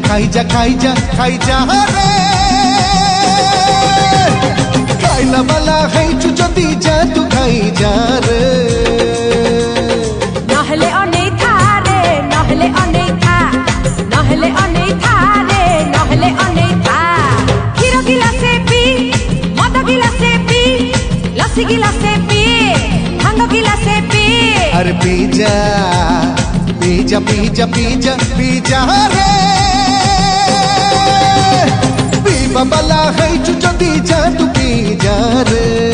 খাই যা রে খাইলা বালা খাইছু যদি যা তু খাই যা রে নহলে অনেক থারে নহলে অনেক থা নহলে অনেক থারে নহলে অনেক থা ক্ষীর গিলাসে পি মদ গিলাসে পি লস্যি গিলাসে পি ভাঙ্গ গিলাসে পি আরে পি যা রে পিবা বালা খাইছু যদি যা তু পি যা রে